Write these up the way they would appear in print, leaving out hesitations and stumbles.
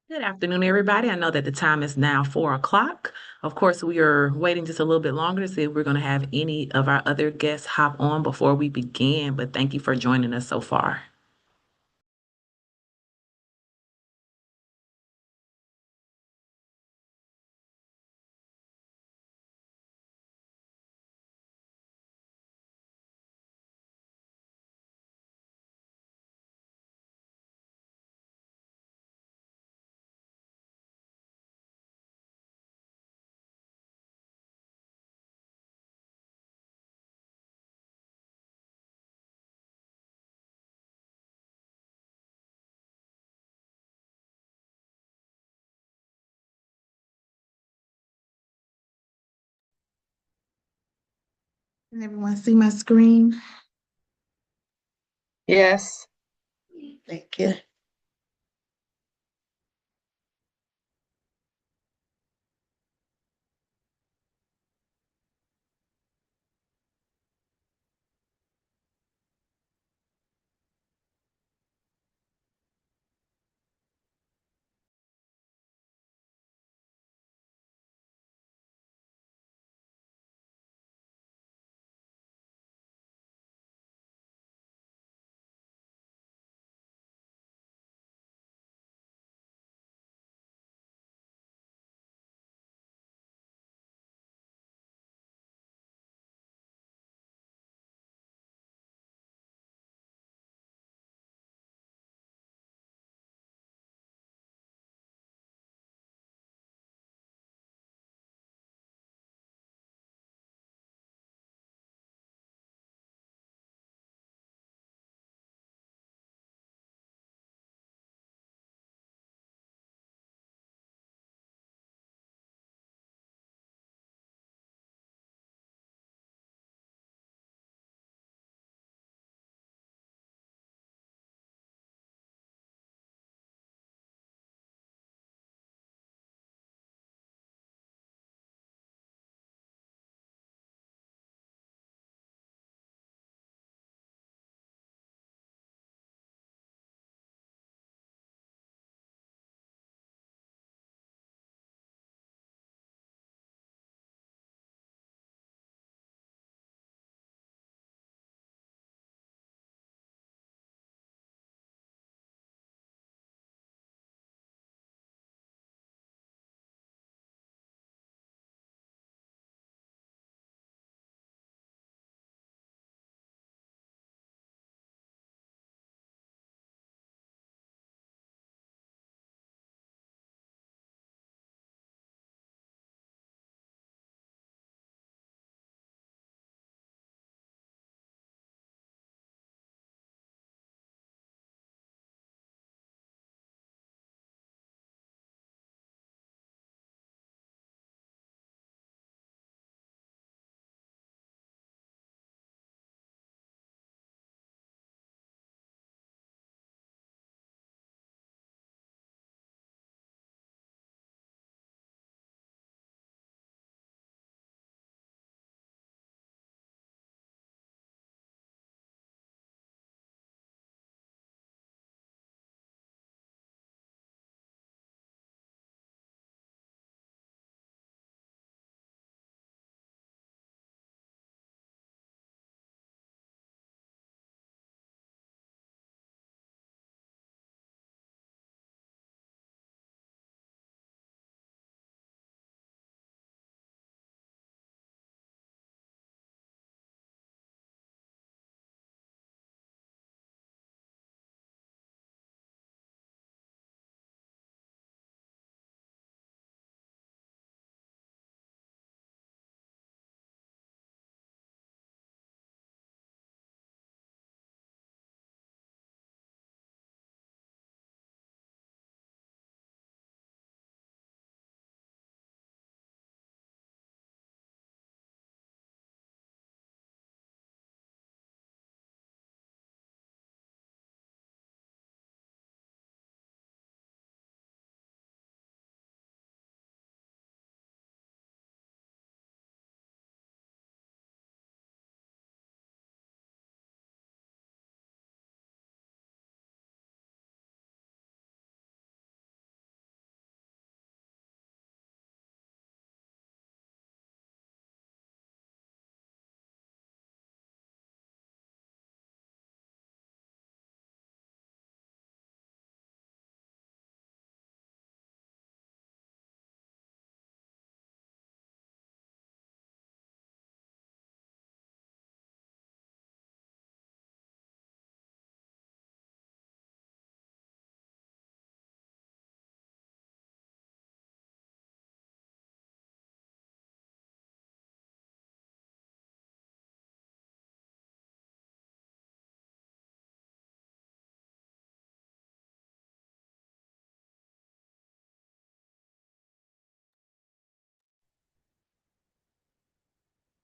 Good afternoon, everybody. I know that the time is now 4 o'clock. Of course, we are waiting just a little bit longer to see if we're going to have any of our other guests hop on before we begin, but thank you for joining us so far. Can everyone see my screen? Yes. Thank you.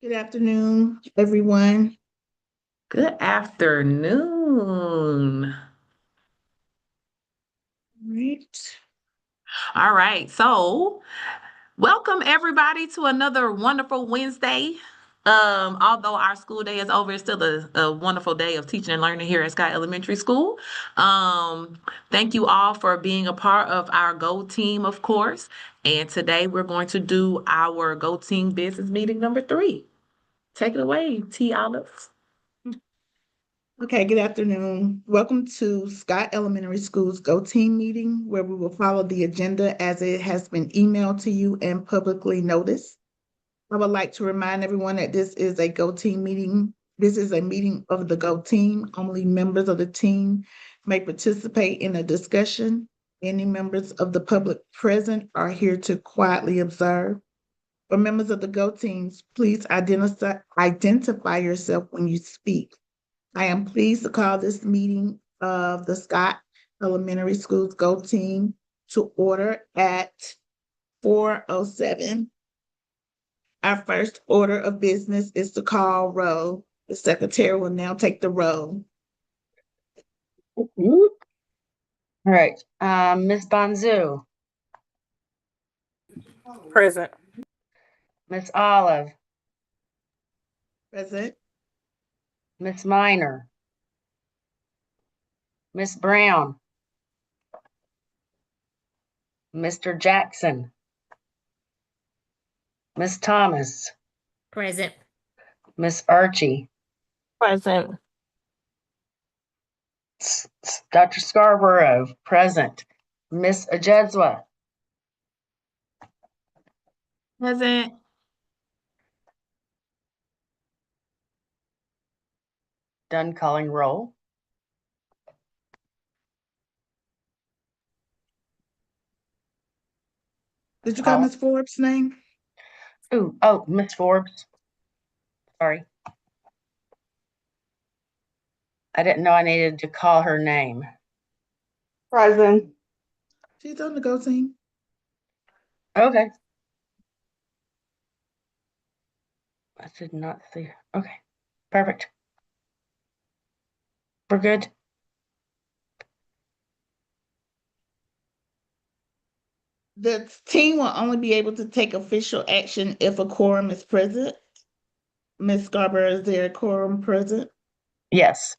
Good afternoon, everyone. Good afternoon. Right. All right. So, welcome everybody to another wonderful Wednesday. Although our school day is over, it's still a wonderful day of teaching and learning here at Scott Elementary School. Thank you all for being a part of our Go Team, of course. And today we're going to do our Go Team business meeting number 3. Take it away, T. Olive. Okay, good afternoon. Welcome to Scott Elementary School's Go Team meeting, where we will follow the agenda as it has been emailed to you and publicly noticed. I would like to remind everyone that this is a Go Team meeting. This is a meeting of the Go Team. Only members of the team may participate in a discussion. Any members of the public present are here to quietly observe. For members of the Go Teams, please identify yourself when you speak. I am pleased to call this meeting of the Scott Elementary Schools Go Team to order at 4:07. Our first order of business is to call roll. The secretary will now take the roll. All right, Ms. Bonzu, Present. Ms. Olive, Present. Ms. Minor, Ms. Brown, Mr. Jackson, Ms. Thomas, Present. Ms. Archie, Present. Dr. Scarborough, present, Ms. Ajedzwa, Present. done calling roll. Did you call Ms. Forbes' name? Oh, Ms. Forbes, sorry. I didn't know I needed to call her name. Present. She's on the Go Team. Okay. I did not see. Okay, perfect. We're good. The team will only be able to take official action if a quorum is present. Ms. Scarborough, is there a quorum present? Yes.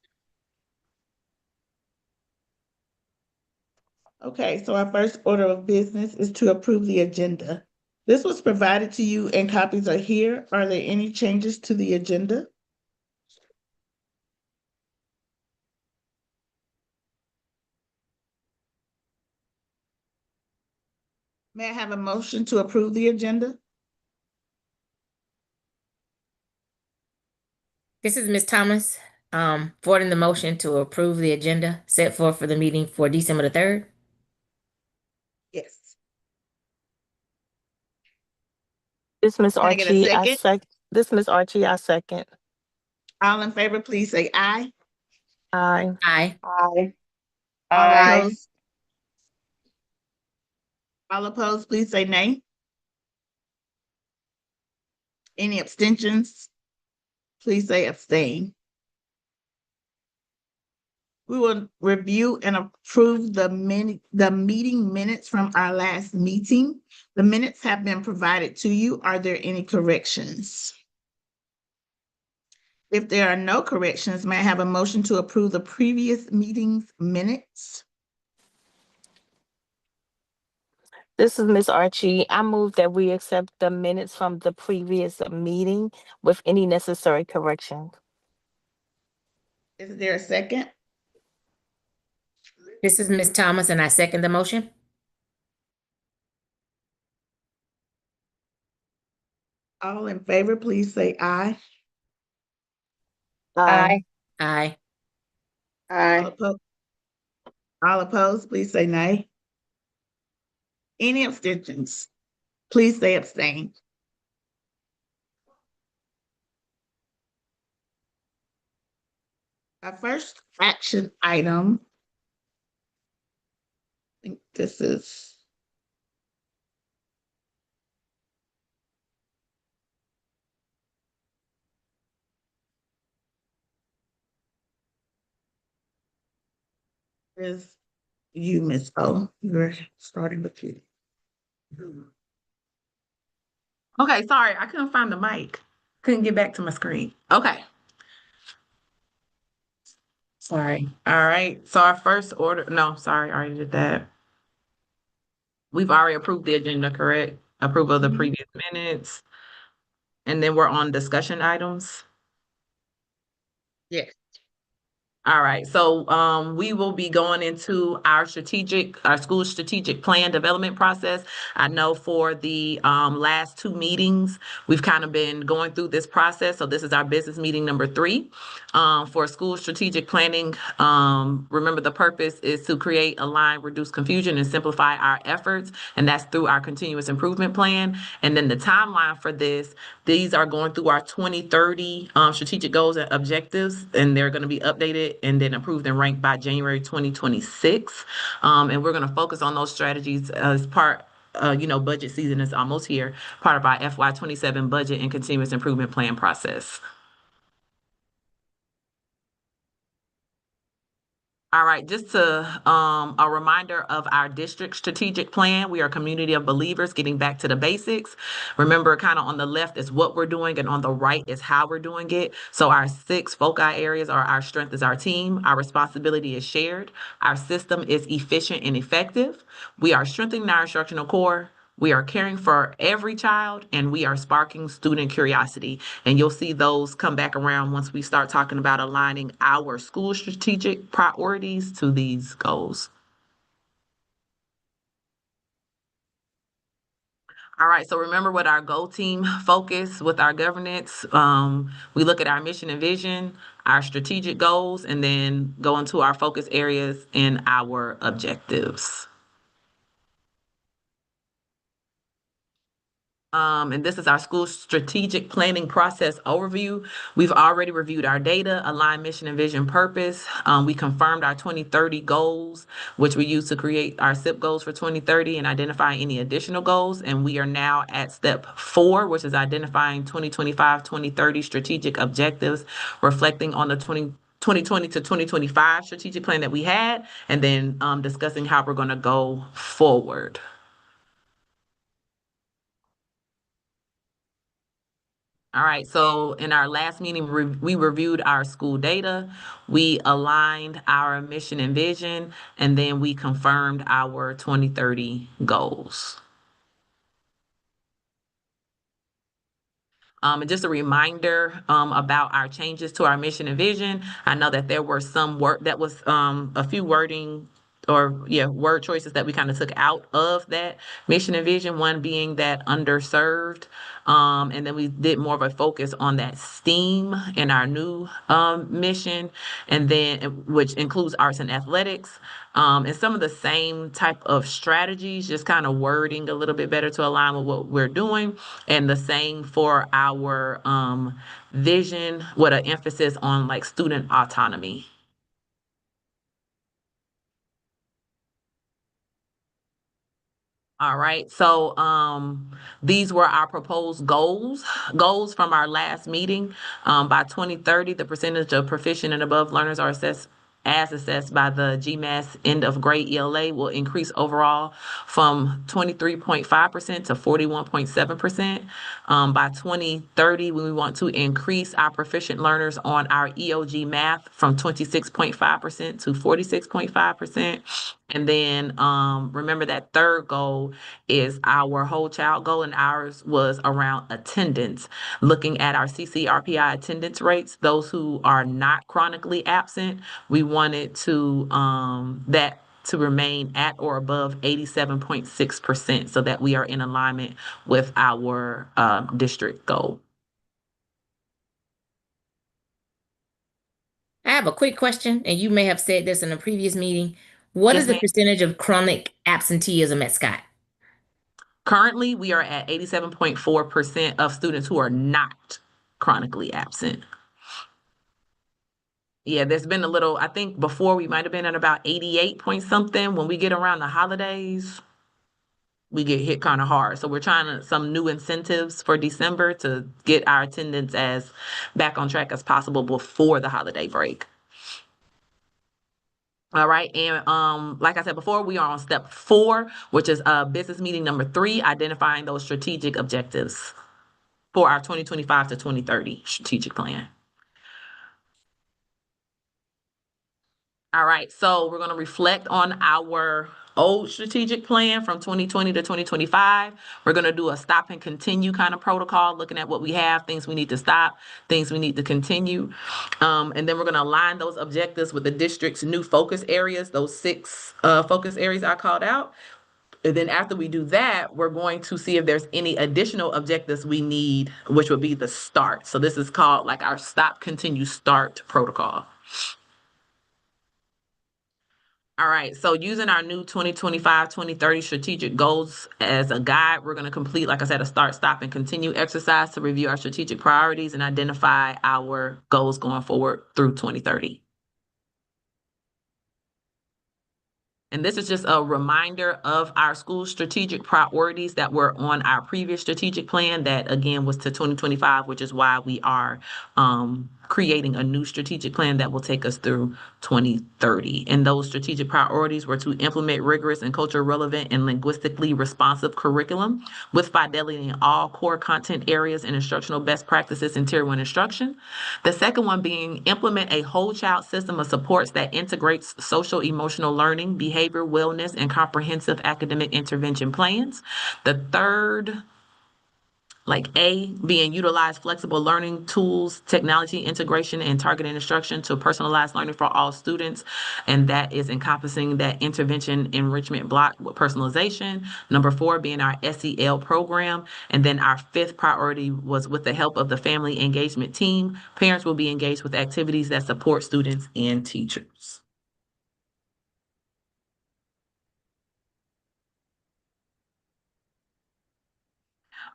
Okay, so our first order of business is to approve the agenda. This was provided to you and copies are here. Are there any changes to the agenda? May I have a motion to approve the agenda? This is Ms. Thomas, forwarding the motion to approve the agenda set forth for the meeting for December the 3rd. Yes. This Miss Can I get a Archie. second? This Miss Archie. I second. All in favor, please say aye. Aye. Aye. Aye. All Aye. opposed? All opposed, please say nay. Any abstentions? Please say abstain. We will review and approve the meeting minutes from our last meeting. The minutes have been provided to you. Are there any corrections? If there are no corrections, may I have a motion to approve the previous meeting's minutes? This is Miss Archie. I move that we accept the minutes from the previous meeting with any necessary corrections. Is there a second? This is Ms. Thomas, and I second the motion. All in favor, please say aye. Aye. Aye. All opposed, please say nay. Any abstentions? Please say abstain. Our first action item, I think this is Is you, Ms. O. You're starting with you. Okay, sorry, I couldn't find the mic. Couldn't get back to my screen. Okay. Sorry. All right. So our first order, no, sorry, I already did that. We've already approved the agenda, correct? Approval of the Mhm. previous minutes. And then we're on discussion items. Yes. All right, so we will be going into our school strategic plan development process. I know for the last two meetings, we've kind of been going through this process. So this is our business meeting number 3 for school strategic planning. Remember, the purpose is to create, align, reduce confusion, and simplify our efforts, and that's through our continuous improvement plan. And then the timeline for this, these are going through our 2030 strategic goals and objectives, and they're going to be updated and then approved and ranked by January 2026. And we're going to focus on those strategies as part. Budget season is almost here, part of our FY27 budget and continuous improvement plan process. All right, just a reminder of our district strategic plan. We are a community of believers getting back to the basics. Remember, kind of on the left is what we're doing, and on the right is how we're doing it. So our 6 foci areas are: our strength is our team, our responsibility is shared, our system is efficient and effective, we are strengthening our instructional core, we are caring for every child, and we are sparking student curiosity. And you'll see those come back around once we start talking about aligning our school strategic priorities to these goals. All right, so remember what our goal team focus with our governance. We look at our mission and vision, our strategic goals, and then go into our focus areas and our objectives. And this is our school strategic planning process overview. We've already reviewed our data, aligned mission and vision purpose. We confirmed our 2030 goals, which we use to create our SIP goals for 2030 and identify any additional goals. And we are now at step 4, which is identifying 2025-2030 strategic objectives, reflecting on the 2020 to 2025 strategic plan that we had, and then discussing how we're going to go forward. All right, so in our last meeting, we reviewed our school data, we aligned our mission and vision, and then we confirmed our 2030 goals. And just a reminder about our changes to our mission and vision. I know that there were some a few word choices that we kind of took out of that mission and vision, one being that underserved. And then we did more of a focus on that STEAM in our new mission, and then which includes arts and athletics. And some of the same type of strategies, just kind of wording a little bit better to align with what we're doing. And the same for our vision with an emphasis on like student autonomy. All right, so these were our proposed goals from our last meeting. By 2030, the percentage of proficient and above learners are assessed by the GMAS end of grade ELA will increase overall from 23.5% to 41.7%. By 2030, we want to increase our proficient learners on our EOG math from 26.5% to 46.5%. And then remember that third goal is our whole child goal, and ours was around attendance. Looking at our CCRPI attendance rates, those who are not chronically absent, we wanted to that to remain at or above 87.6%, so that we are in alignment with our district goal. I have a quick question, and you may have said this in a previous meeting. What Yes, is the ma'am. percentage of chronic absenteeism at Scott? Currently, we are at 87.4% of students who are not chronically absent. Yeah, there's been a little, I think before we might have been at about 88 point something. When we get around the holidays, we get hit kind of hard. So we're trying some new incentives for December to get our attendance as back on track as possible before the holiday break. All right. And like I said before, we are on step 4, which is business meeting number 3, identifying those strategic objectives for our 2025 to 2030 strategic plan. All right, so we're going to reflect on our old strategic plan from 2020 to 2025. We're going to do a stop and continue kind of protocol, looking at what we have, things we need to stop, things we need to continue. And then we're going to align those objectives with the district's new focus areas, those 6 focus areas I called out. And then after we do that, we're going to see if there's any additional objectives we need, which would be the start. So this is called like our stop, continue, start protocol. All right, so using our new 2025-2030 strategic goals as a guide, we're going to complete, like I said, a start, stop, and continue exercise to review our strategic priorities and identify our goals going forward through 2030. And this is just a reminder of our school strategic priorities that were on our previous strategic plan that, again, was to 2025, which is why we are creating a new strategic plan that will take us through 2030. And those strategic priorities were to implement rigorous and culture relevant and linguistically responsive curriculum with fidelity in all core content areas and instructional best practices in Tier 1 instruction. The second one being implement a whole child system of supports that integrates social emotional learning, behavior, wellness, and comprehensive academic intervention plans. The third, like A, being utilize flexible learning tools, technology integration, and targeted instruction to personalize learning for all students. And that is encompassing that intervention enrichment block with personalization. Number 4 being our SEL program. And then our 5th priority was with the help of the family engagement team. Parents will be engaged with activities that support students and teachers.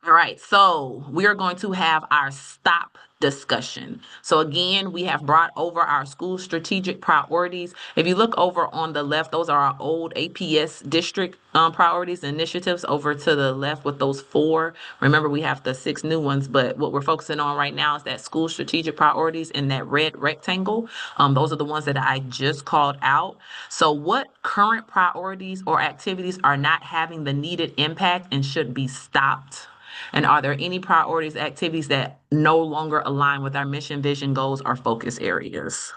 All right, so we are going to have our stop discussion. So again, we have brought over our school strategic priorities. If you look over on the left, those are our old APS district priorities and initiatives over to the left with those 4. Remember, we have the 6 new ones, but what we're focusing on right now is that school strategic priorities in that red rectangle. Those are the ones that I just called out. So what current priorities or activities are not having the needed impact and should be stopped? And are there any priorities, activities that no longer align with our mission, vision, goals, or focus areas?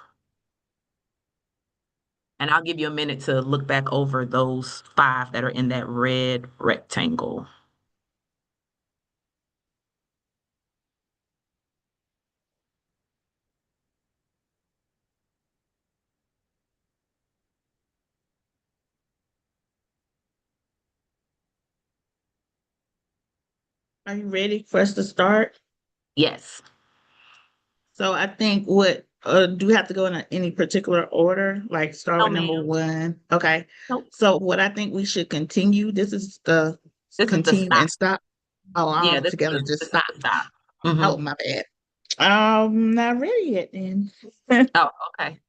And I'll give you a minute to look back over those 5 that are in that red rectangle. Are you ready for us to start? Yes. So I think do we have to go in any particular order, like start No, with number ma'am. 1? Okay. Nope. So what I think we should continue, this is the This is the continue stop. and stop. Oh, Yeah, all this is together, the, just this is stop. the stop. Oh, Mhm. my bad. Not ready yet then. Oh, okay.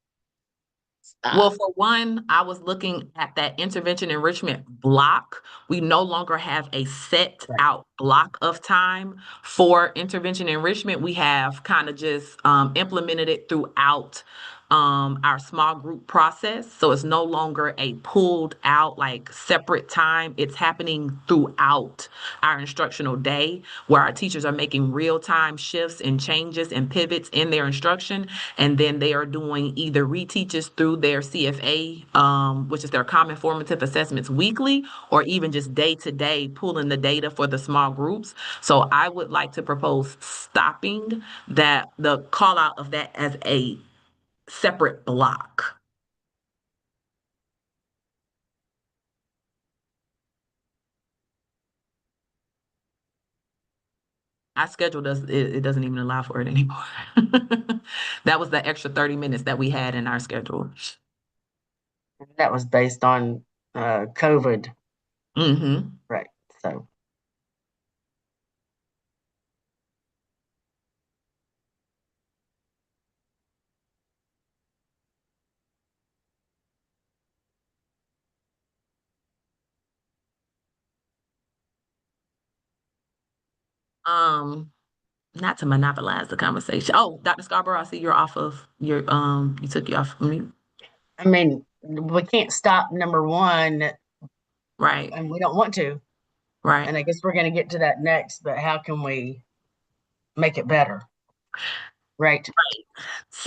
Well, Stop. for one, I was looking at that intervention enrichment block. We no longer have a set Right. out block of time for intervention enrichment. We have kind of just implemented it throughout our small group process. So it's no longer a pulled out, like separate time. It's happening throughout our instructional day where our teachers are making real time shifts and changes and pivots in their instruction. And then they are doing either reteaches through their CFA, which is their common formative assessments weekly, or even just day to day pulling the data for the small groups. So I would like to propose stopping that, the call out of that as a separate block. Our schedule it doesn't even allow for it anymore. That was the extra 30 minutes that we had in our schedule. That was based on COVID, Mm-hmm. right? So Not to monopolize the conversation. Oh, Dr. Scarborough, I see you're off of your you took you off of mute. I mean, we can't stop number one, Right, and we don't want to. right. And I guess we're going to get to that next, but how can we make it better? Right.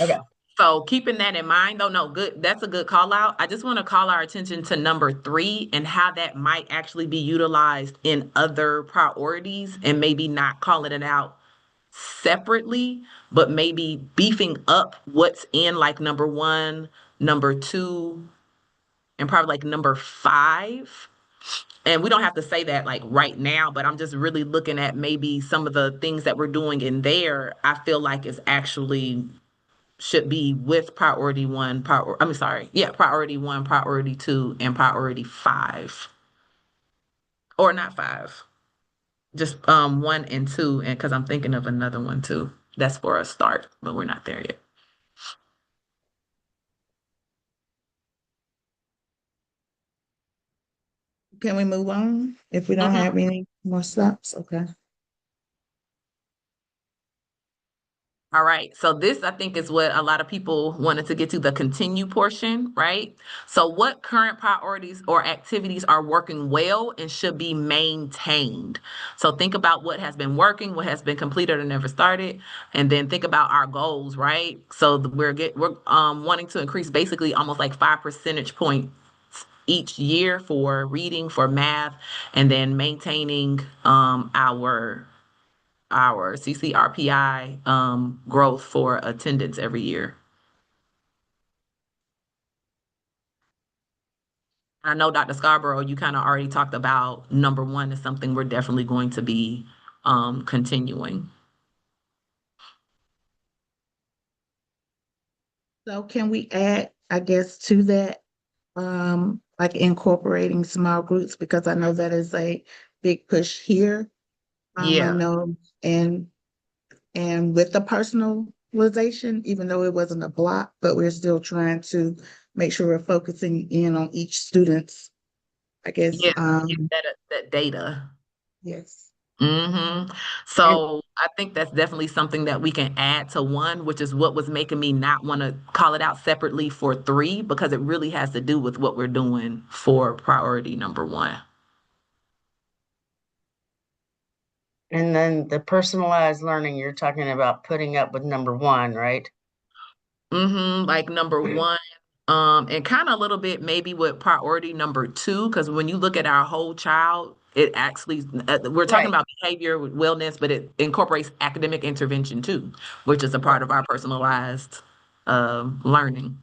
Okay. So keeping that in mind, though, no, good. That's a good call out. I just want to call our attention to number 3 and how that might actually be utilized in other priorities and maybe not calling it out separately, but maybe beefing up what's in like number 1, number 2, and probably like number 5. And we don't have to say that like right now, but I'm just really looking at maybe some of the things that we're doing in there. I feel like is actually should be with priority 1, priority 1, priority 2, and priority 5. Or not 5. Just 1 and 2, and because I'm thinking of another one too. That's for a start, but we're not there yet. Can we move on if we don't Mhm. have any more stops? Okay. All right. So this, I think, is what a lot of people wanted to get to, the continue portion, right? So what current priorities or activities are working well and should be maintained? So think about what has been working, what has been completed or never started, and then think about our goals, right? So we're wanting to increase basically almost like 5 percentage points each year for reading, for math, and then maintaining our CCRPI growth for attendance every year. I know, Dr. Scarborough, you kind of already talked about number 1 is something we're definitely going to be continuing. So can we add, I guess, to that, like incorporating small groups, because I know that is a big push here. I Yeah. know, and with the personalization, even though it wasn't a block, but we're still trying to make sure we're focusing in on each student's, I guess, Yeah. That data. yes. And So I think that's definitely something that we can add to 1, which is what was making me not want to call it out separately for 3, because it really has to do with what we're doing for priority number 1. and then the personalized learning, you're talking about putting up with number one, right? Like number 1, and kind of a little bit maybe with priority number 2, because when you look at our whole child, it actually, we're talking Right. about behavior with wellness, but it incorporates academic intervention too, which is a part of our personalized learning.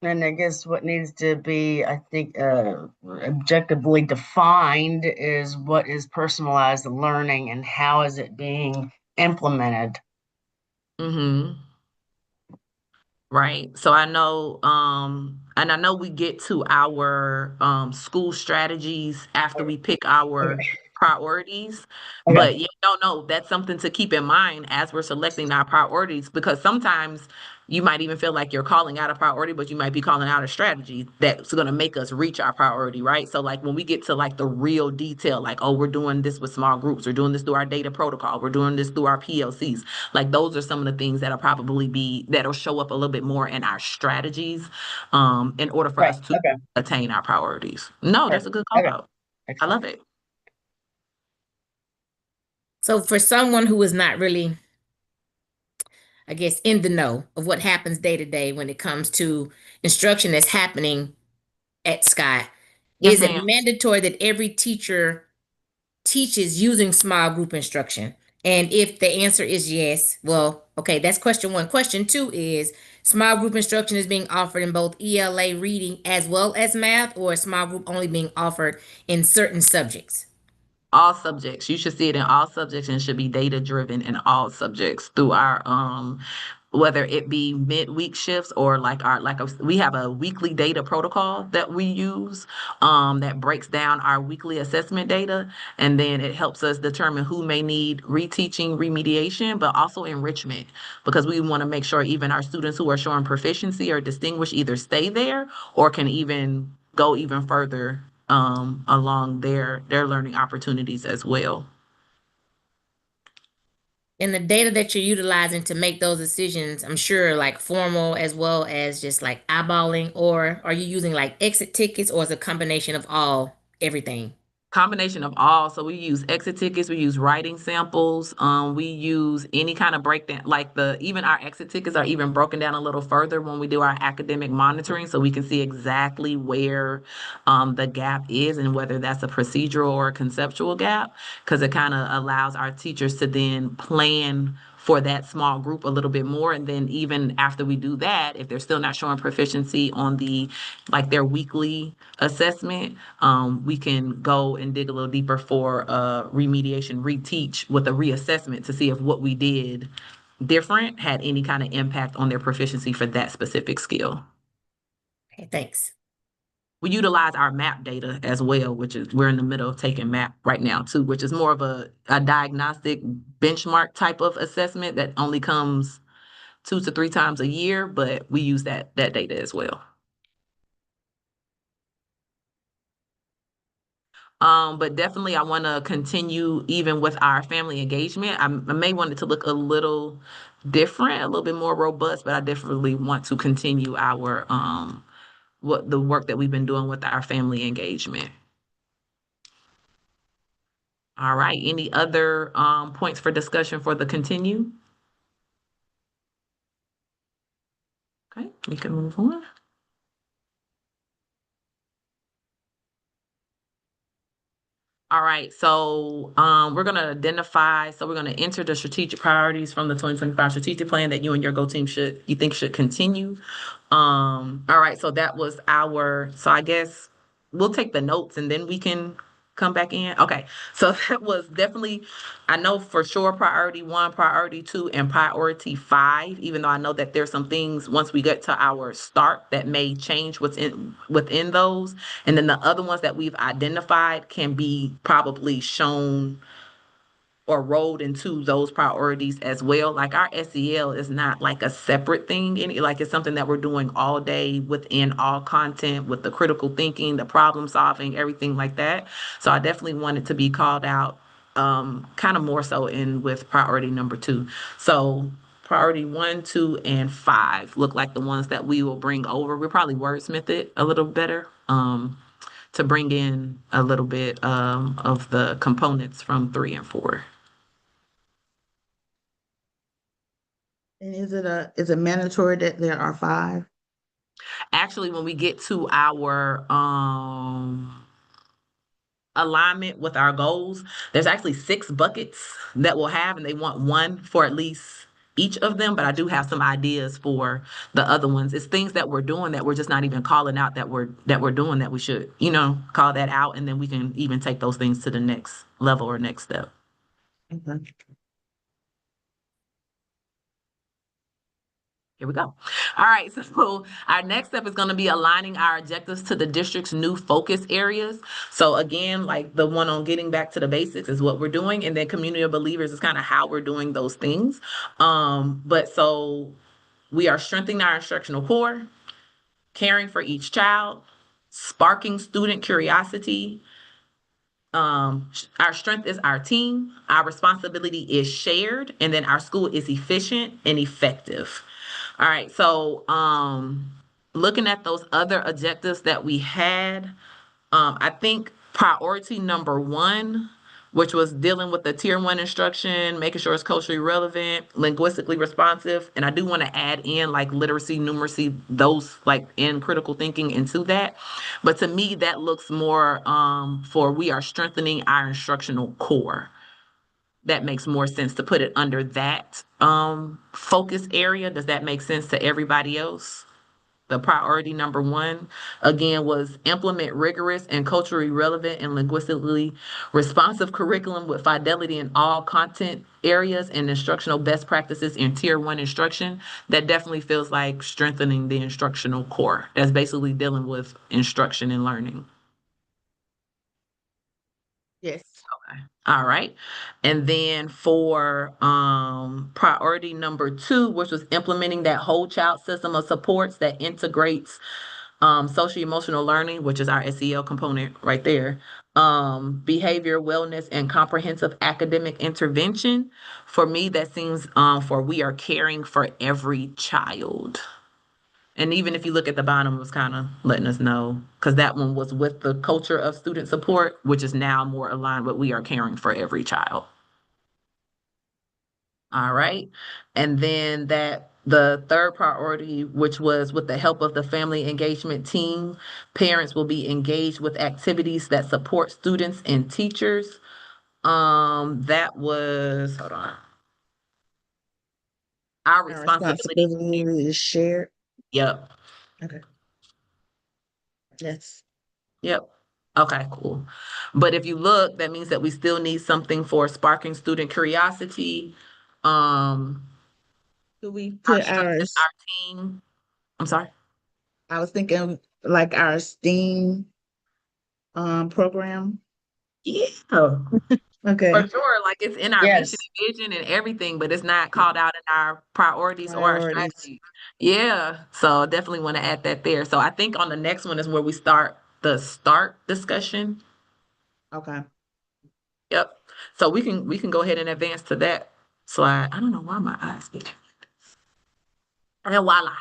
And I guess what needs to be, I think, objectively defined is what is personalized learning and how is it being implemented. Mm-hmm. Right. So I know, and I know we get to our school strategies after we pick our Okay. priorities. Okay. But yeah, no, that's something to keep in mind as we're selecting our priorities, because sometimes you might even feel like you're calling out a priority, but you might be calling out a strategy that's going to make us reach our priority, right? So like when we get to like the real detail, like, oh, we're doing this with small groups, we're doing this through our data protocol, we're doing this through our PLCs. Like those are some of the things that'll show up a little bit more in our strategies, in order for Right. us to Okay. attain our priorities. No, that's a Perfect. good call Okay. out. I Excellent. love it. So for someone who is not really, I guess, in the know of what happens day to day when it comes to instruction that's happening at Scott, Yes, is it ma'am. mandatory that every teacher teaches using small group instruction? And if the answer is yes, well, okay, that's question 1. Question 2 is small group instruction is being offered in both ELA reading as well as math, or is small group only being offered in certain subjects? All subjects. You should see it in all subjects and should be data driven in all subjects through our whether it be midweek shifts or we have a weekly data protocol that we use that breaks down our weekly assessment data, and then it helps us determine who may need reteaching, remediation, but also enrichment, because we want to make sure even our students who are showing proficiency or distinguished either stay there or can even go even further along their learning opportunities as well. And the data that you're utilizing to make those decisions, I'm sure like formal as well as just like eyeballing, or are you using like exit tickets, or is it a combination of everything? Combination of all. So we use exit tickets, we use writing samples, we use any kind of breakdown, like even our exit tickets are even broken down a little further when we do our academic monitoring, so we can see exactly where the gap is and whether that's a procedural or a conceptual gap, because it kind of allows our teachers to then plan for that small group a little bit more. And then even after we do that, if they're still not showing proficiency on their weekly assessment, we can go and dig a little deeper for remediation, reteach with a reassessment to see if what we did different had any kind of impact on their proficiency for that specific skill. Okay, thanks. We utilize our MAP data as well, which is we're in the middle of taking MAP right now too, which is more of a diagnostic benchmark type of assessment that only comes 2 to 3 times a year, but we use that data as well. But definitely I want to continue even with our family engagement. I may want it to look a little different, a little bit more robust, but I definitely want to continue our what the work that we've been doing with our family engagement. All right. Any other points for discussion for the continue? Okay, we can move on. All right, so we're going to identify, so we're going to enter the strategic priorities from the 2025 strategic plan that you and your Go team you think should continue. All right, so that was so I guess we'll take the notes and then we can come back in. Okay, so that was definitely, I know for sure priority 1, priority 2, and priority 5, even though I know that there's some things once we get to our start that may change within those. And then the other ones that we've identified can be probably shown or rolled into those priorities as well. Like our SEL is not like a separate thing, like it's something that we're doing all day within all content with the critical thinking, the problem solving, everything like that. So I definitely want it to be called out kind of more so in with priority number 2. So priority 1, 2, and 5 look like the ones that we will bring over. We'll probably wordsmith it a little better to bring in a little bit of the components from 3 and 4. And is it mandatory that there are 5? Actually, when we get to our alignment with our goals, there's actually 6 buckets that we'll have, and they want 1 for at least each of them. But I do have some ideas for the other ones. It's things that we're doing that we're just not even calling out that we're doing that we should, call that out, and then we can even take those things to the next level or next step. Okay. Here we go. All right, so our next step is going to be aligning our objectives to the district's new focus areas. So again, like the one on getting back to the basics is what we're doing, and then community of believers is kind of how we're doing those things. But so we are strengthening our instructional core, caring for each child, sparking student curiosity. Our strength is our team, our responsibility is shared, and then our school is efficient and effective. All right, so looking at those other objectives that we had, I think priority number 1, which was dealing with the tier 1 instruction, making sure it's culturally relevant, linguistically responsive, and I do want to add in like literacy, numeracy, those like in critical thinking into that. But to me, that looks more for we are strengthening our instructional core. That makes more sense to put it under that focus area. Does that make sense to everybody else? The priority number 1, again, was implement rigorous and culturally relevant and linguistically responsive curriculum with fidelity in all content areas and instructional best practices in tier 1 instruction. That definitely feels like strengthening the instructional core. That's basically dealing with instruction and learning. Yes. Okay. All right. And then for priority number 2, which was implementing that whole child system of supports that integrates social emotional learning, which is our SEL component right there, behavior, wellness, and comprehensive academic intervention. For me, that seems for we are caring for every child. And even if you look at the bottom, it was kind of letting us know, because that one was with the culture of student support, which is now more aligned with we are caring for every child. All right. And then the third priority, which was with the help of the family engagement team, parents will be engaged with activities that support students and teachers. That was, hold on, our Our responsibility. responsibility is shared. Yep. Okay. Yes. Yep. Okay, cool. But if you look, that means that we still need something for sparking student curiosity. Um, Do we our put strength in ours? our team. I'm sorry. I was thinking like our STEAM program. Yeah, Okay. for sure. Like it's in our mission Yes. and vision and everything, but it's not called out in our priorities or our Priorities. strategy. Yeah. So definitely want to add that there. So I think on the next one is where we start the start discussion. Okay. Yep. So we can go ahead and advance to that slide. I don't know why my eyes get. And voila.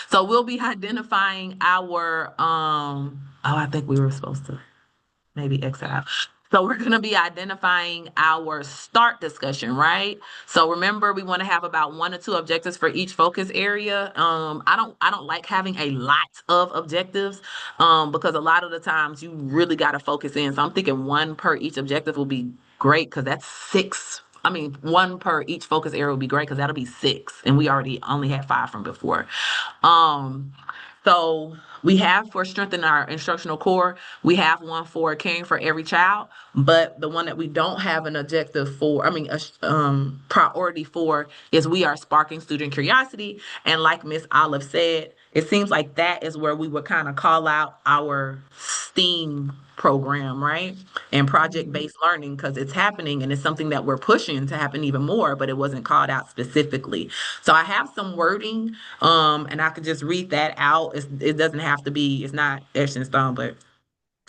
So we'll be identifying our oh, I think we were supposed to maybe exit out. So we're going to be identifying our start discussion, right? So remember, we want to have about 1 or 2 objectives for each focus area. I don't like having a lot of objectives, because a lot of the times you really got to focus in. So I'm thinking 1 per each objective will be great because that's 6. I mean, 1 per each focus area would be great because that'll be 6, and we already only had 5 from before. Um, so we have for strengthening our instructional core, we have one for caring for every child, but the one that we don't have an objective for, I mean, a priority for is we are sparking student curiosity. And like Miss Olive said, it seems like that is where we would kind of call out our STEAM program, right? And project-based learning because it's happening and it's something that we're pushing to happen even more, but it wasn't called out specifically. So I have some wording, and I could just read that out. It doesn't have to be, it's not etched in stone, but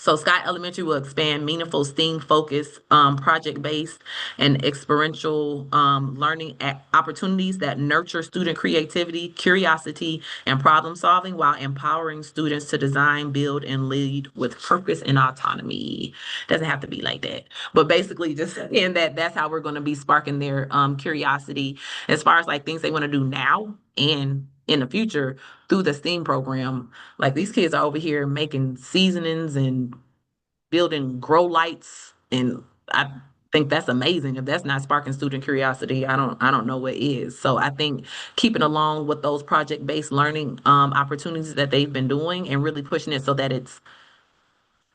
so Scott Elementary will expand meaningful STEAM focused, project-based and experiential learning opportunities that nurture student creativity, curiosity, and problem solving while empowering students to design, build, and lead with purpose and autonomy. Doesn't have to be like that, but basically just saying that that's how we're going to be sparking their curiosity as far as like things they want to do now and in the future through the STEAM program. Like these kids are over here making seasonings and building grow lights, and I think that's amazing. If that's not sparking student curiosity, I don't know what is. So I think keeping along with those project-based learning opportunities that they've been doing and really pushing it so that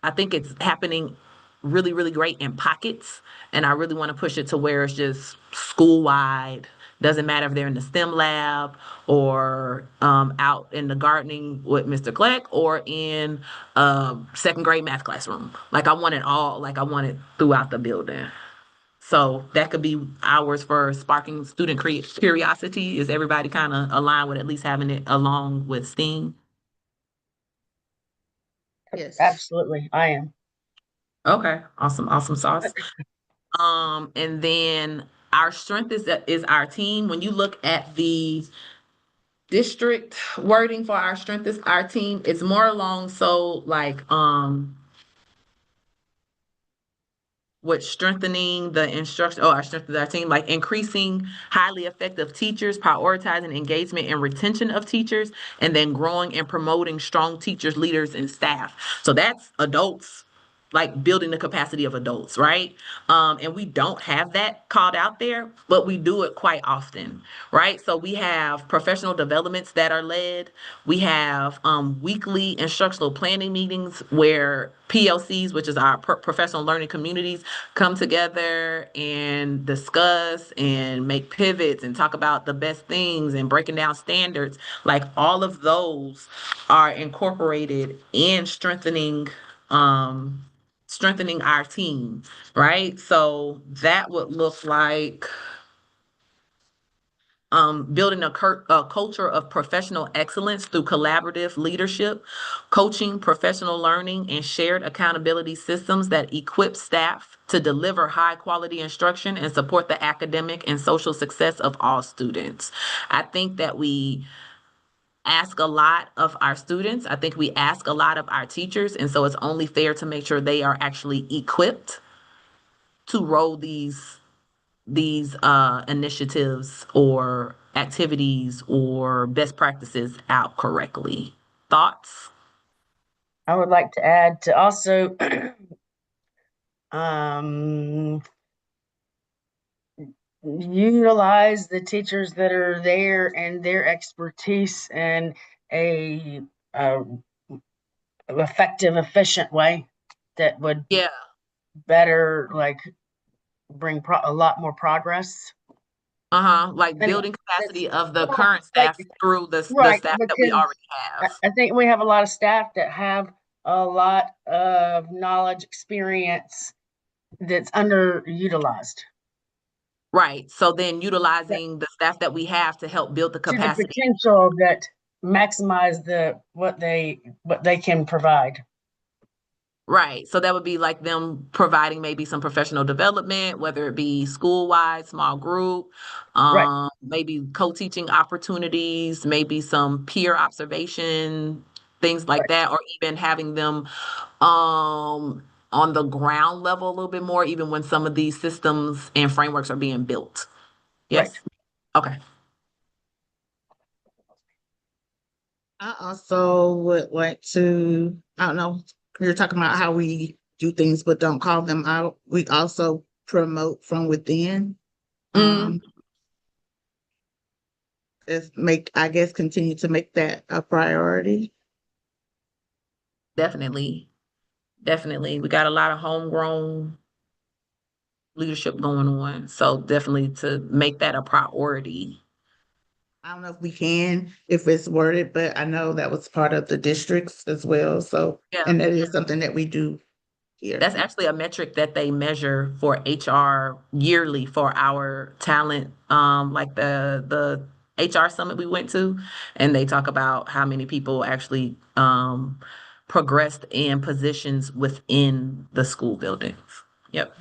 I think it's happening really, really great in pockets. And I really want to push it to where it's just school wide. Doesn't matter if they're in the STEM lab or out in the gardening with Mr. Kleck or in second grade math classroom. Like I want it all, like I want it throughout the building. So that could be hours for sparking student curiosity. Is everybody kind of aligned with at least having it along with STEAM? Yes. Absolutely. I am. Okay, awesome, awesome sauce. And then our strength is our team. When you look at the district wording for our strength is our team, it's more along so like with strengthening the instruction, our strength is our team, like increasing highly effective teachers, prioritizing engagement and retention of teachers, and then growing and promoting strong teachers, leaders, and staff. So that's adults, like building the capacity of adults, right? And we don't have that called out there, but we do it quite often, right? So we have professional developments that are led. We have weekly instructional planning meetings where PLCs, which is our professional learning communities, come together and discuss and make pivots and talk about the best things and breaking down standards. Like all of those are incorporated in strengthening our team, right? So that would look like building a culture of professional excellence through collaborative leadership, coaching, professional learning, and shared accountability systems that equip staff to deliver high quality instruction and support the academic and social success of all students. I think that we ask a lot of our students. I think we ask a lot of our teachers. And so it's only fair to make sure they are actually equipped to roll these initiatives or activities or best practices out correctly. Thoughts? I would like to add to also utilize the teachers that are there and their expertise in a effective, efficient way that would Yeah. better like bring a lot more progress. Like And building capacity of the well, current like staff through the right, staff that we because already have. I think we have a lot of staff that have a lot of knowledge, experience that's underutilized Right. So then utilizing the staff that we have to help build the to the capacity. potential that maximize what they can provide. Right. So that would be like them providing maybe some professional development, whether it be school-wide, small group, Right, maybe co-teaching opportunities, maybe some peer observation, things like right, that, or even having them on the ground level a little bit more, even when some of these systems and frameworks are being built. right. Yes? Okay. I also would like to, I don't know, you're talking about how we do things but don't call them out. We also promote from within. Mm, I guess, continue to make that a priority. definitely. Definitely. We got a lot of homegrown leadership going on. So definitely to make that a priority. I don't know if we can, if it's worded, but I know that was part of the districts as well. So, Yeah. and that is something that we do here. That's actually a metric that they measure for HR yearly for our talent, like the HR summit we went to, and they talk about how many people actually progressed in positions within the school buildings. Yep.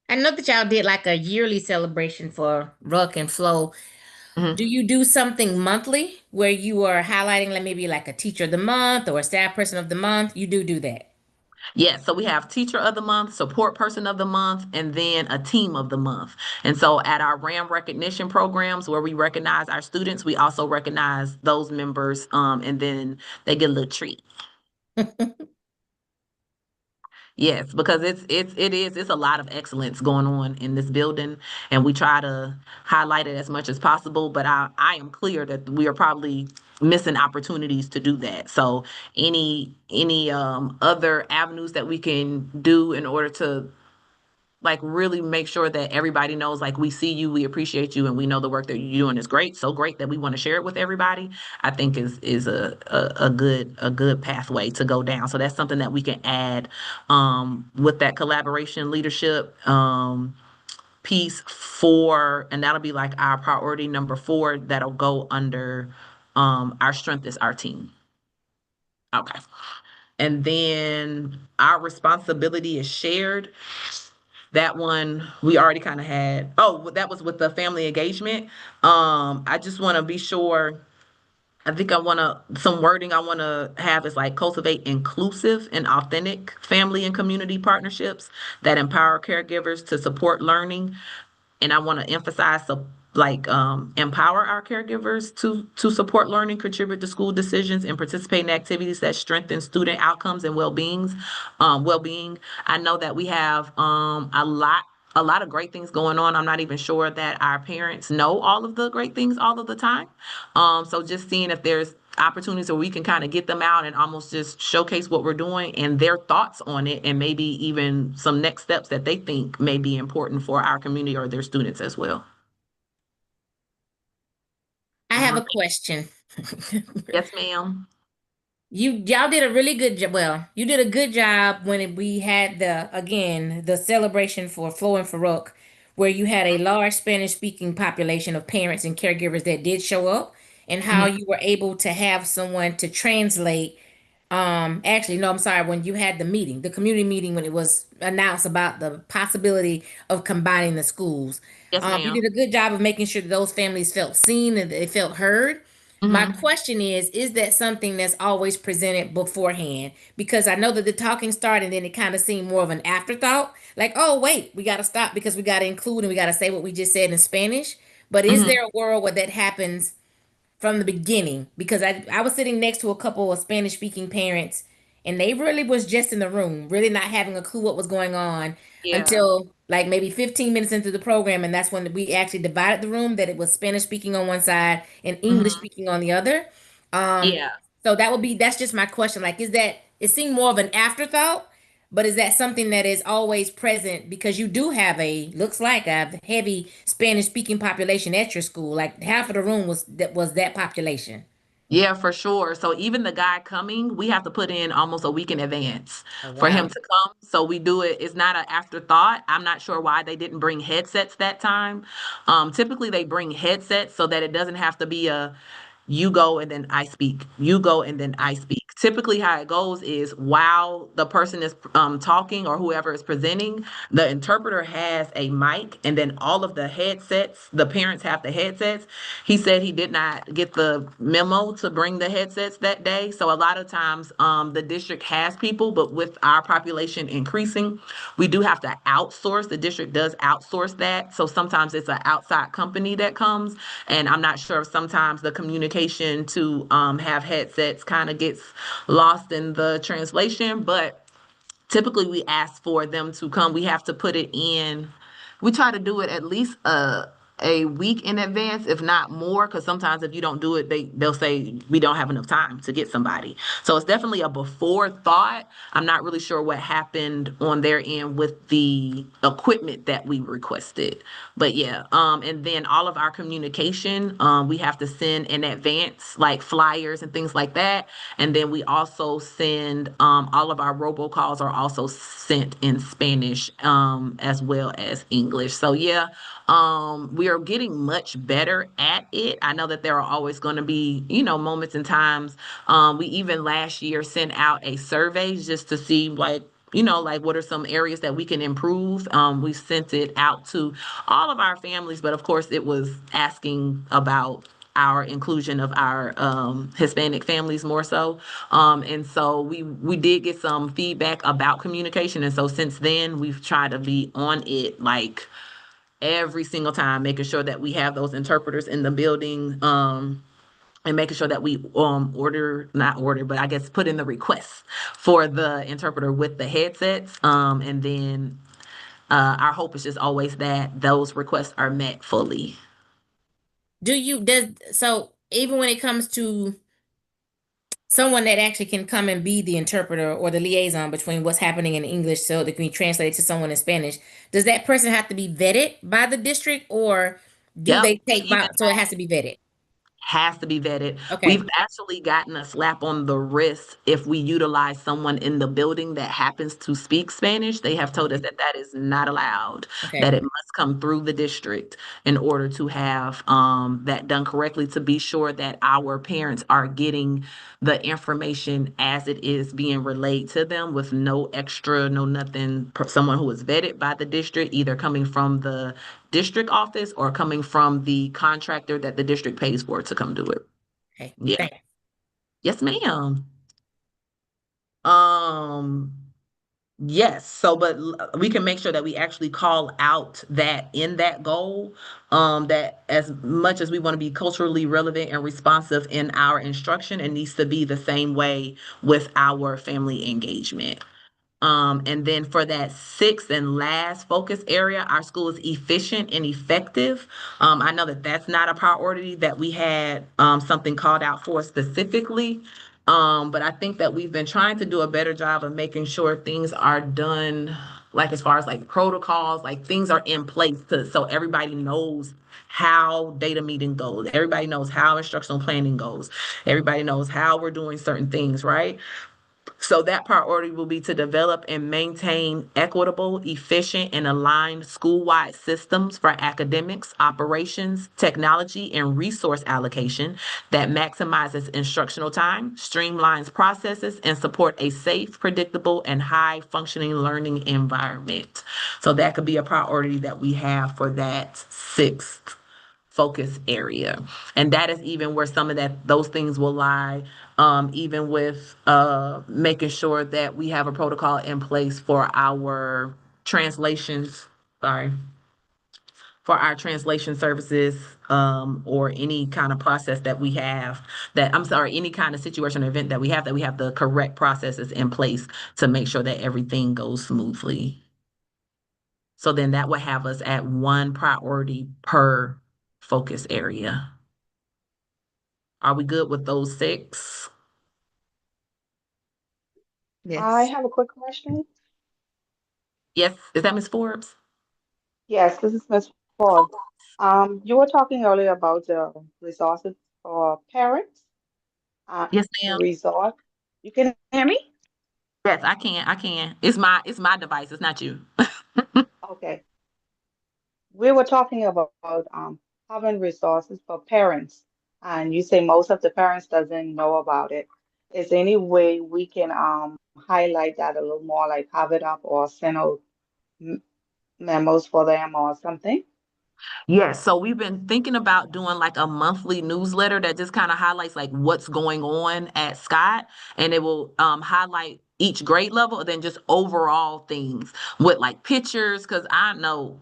I know that y'all did like a yearly celebration for Ruck and Flow. Mhm. Do you do something monthly where you are highlighting like maybe like a teacher of the month or a staff person of the month? You do that. Yes, so we have teacher of the month, support person of the month, and then a team of the month. And so at our RAM recognition programs where we recognize our students, we also recognize those members, and then they get a little treat. Yes, because it's a lot of excellence going on in this building, and we try to highlight it as much as possible. But I am clear that we are probably missing opportunities to do that. So any other avenues that we can do in order to like really make sure that everybody knows like we see you, we appreciate you, and we know the work that you're doing is great, so great that we want to share it with everybody. I think is a good pathway to go down. So that's something that we can add with that collaboration leadership piece for, and that'll be like our priority number 4 that'll go under our strength is our team. Okay. And then our responsibility is shared. That one we already kind of had. Oh, that was with the family engagement. I just want to be sure. I think some wording I want to have is like cultivate inclusive and authentic family and community partnerships that empower caregivers to support learning, and I want to emphasize empower our caregivers to support learning, contribute to school decisions, and participate in activities that strengthen student outcomes and well-being. I know that we have a lot of great things going on. I'm not even sure that our parents know all of the great things all of the time. So just seeing if there's opportunities where we can kind of get them out and almost just showcase what we're doing and their thoughts on it, and maybe even some next steps that they think may be important for our community or their students as well. I have a question. Yes, ma'am. Y'all did a really good job. Well, you did a good job when we had the celebration for Flo and Farouk. where you had a large Spanish speaking population of parents and caregivers that did show up, and how Mhm. you were able to have someone to translate. Actually, no, I'm sorry, when you had the meeting, the community meeting, when it was announced about the possibility of combining the schools. Yes, You ma'am. did a good job of making sure that those families felt seen and they felt heard. My Mhm. question is that something that's always presented beforehand? Because I know that the talking started and then it kind of seemed more of an afterthought. Like, oh, wait, we got to stop because we got to include and we got to say what we just said in Spanish. But is Mhm. there a world where that happens from the beginning? Because I was sitting next to a couple of Spanish speaking parents and they really was just in the room, really not having a clue what was going on Yeah. until like maybe 15 minutes into the program. And that's when we actually divided the room, that it was Spanish speaking on one side and English Mhm. speaking on the other. Um, Yeah. so that's just my question. Like, is that, it seemed more of an afterthought, but is that something that is always present? Because you do have looks like a heavy Spanish speaking population at your school. Like half of the room was that population. Yeah, for sure. So even the guy coming, we have to put in almost a week in advance Oh, for him wow. to come. So we do it. It's not an afterthought. I'm not sure why they didn't bring headsets that time. Typically they bring headsets so that it doesn't have to be a you go and then I speak. You go and then I speak. Typically, how it goes is while the person is talking or whoever is presenting, the interpreter has a mic, and then all of the headsets, the parents have the headsets. He said he did not get the memo to bring the headsets that day. So a lot of times, the district has people, but with our population increasing, we do have to outsource. The district does outsource that. So sometimes it's an outside company that comes, and I'm not sure if sometimes the communication to have headsets kind of gets lost in the translation, but typically we ask for them to come. We have to put it in. We try to do it at least a week in advance, if not more, because sometimes if you don't do it, they'll say we don't have enough time to get somebody. So it's definitely a before thought. I'm not really sure what happened on their end with the equipment that we requested, but yeah. And then all of our communication, we have to send in advance, like flyers and things like that. And then we also send all of our robocalls are also sent in Spanish as well as English. So yeah, we are getting much better at it. I know that there are always going to be, moments and times. We even last year sent out a survey just to see like what are some areas that we can improve. We sent it out to all of our families, but of course it was asking about our inclusion of our Hispanic families more so. And so we did get some feedback about communication. And so since then we've tried to be on it like every single time, making sure that we have those interpreters in the building, and making sure that we not order, but I guess put in the requests for the interpreter with the headsets. And then our hope is just always that those requests are met fully. So even when it comes to someone that actually can come and be the interpreter or the liaison between what's happening in English so that can be translated to someone in Spanish, does that person have to be vetted by the district, or do Yep. they take Even so it has to be vetted? has to be vetted. We've Okay. actually gotten a slap on the wrist if we utilize someone in the building that happens to speak Spanish. They have told us that that is not allowed, that Okay. it must come through the district in order to have that done correctly, to be sure that our parents are getting the information as it is being relayed to them with no extra, no nothing. Someone who is vetted by the district, either coming from the district office or coming from the contractor that the district pays for to come do it. Okay. Yeah. Thanks. Yes, ma'am. Um, yes. So, but we can make sure that we actually call out that in that goal, that as much as we want to be culturally relevant and responsive in our instruction, it needs to be the same way with our family engagement. And then for that sixth and last focus area, our school is efficient and effective. I know that that's not a priority that we had something called out for specifically. But I think that we've been trying to do a better job of making sure things are done, like as far as like protocols, like things are in place so everybody knows how data meeting goes. Everybody knows how instructional planning goes. Everybody knows how we're doing certain things, right? So that priority will be to develop and maintain equitable, efficient, and aligned school-wide systems for academics, operations, technology, and resource allocation that maximizes instructional time, streamlines processes, and support a safe, predictable, and high-functioning learning environment. So that could be a priority that we have for that sixth focus area. And that is even where some of those things will lie, even with making sure that we have a protocol in place for our translations, sorry, for our translation services, or any kind of process that we have any kind of situation or event that we have the correct processes in place to make sure that everything goes smoothly. So then that would have us at one priority per focus area. Are we good with those six? I Yes. have a quick question. Yes, is that Ms. Forbes? Yes, this is Ms. Ford. You were talking earlier about the resources for parents, Yes, the ma'am. resort. You can hear me? Yes, I can. It's my device, it's not you. Okay. We were talking about having resources for parents, and you say most of the parents doesn't know about it. Is there any way we can highlight that a little more, like have it up or send out m- memos for them or something? Yes, so we've been thinking about doing like a monthly newsletter that just kind of highlights like what's going on at Scott, and it will highlight each grade level and then just overall things with like pictures, because I know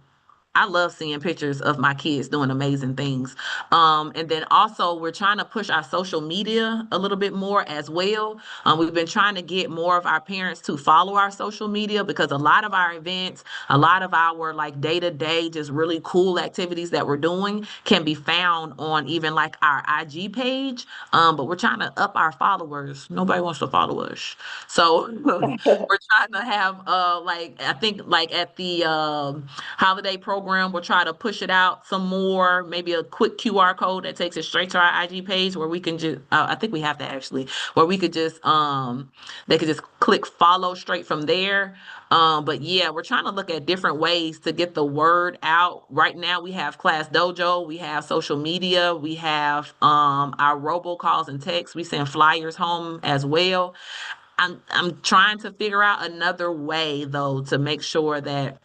I love seeing pictures of my kids doing amazing things. And then also we're trying to push our social media a little bit more as well. We've been trying to get more of our parents to follow our social media, because a lot of our events, a lot of our like day-to-day, just really cool activities that we're doing can be found on even like our IG page. But we're trying to up our followers. Nobody wants to follow us. So we're trying to have like I think like at the holiday program, we'll try to push it out some more, maybe a quick QR code that takes it straight to our IG page where we can just I think we have that actually, where we could just they could just click follow straight from there. But yeah, we're trying to look at different ways to get the word out. Right now we have Class Dojo, we have social media, we have our robocalls and texts. We send flyers home as well. I'm trying to figure out another way though to make sure that,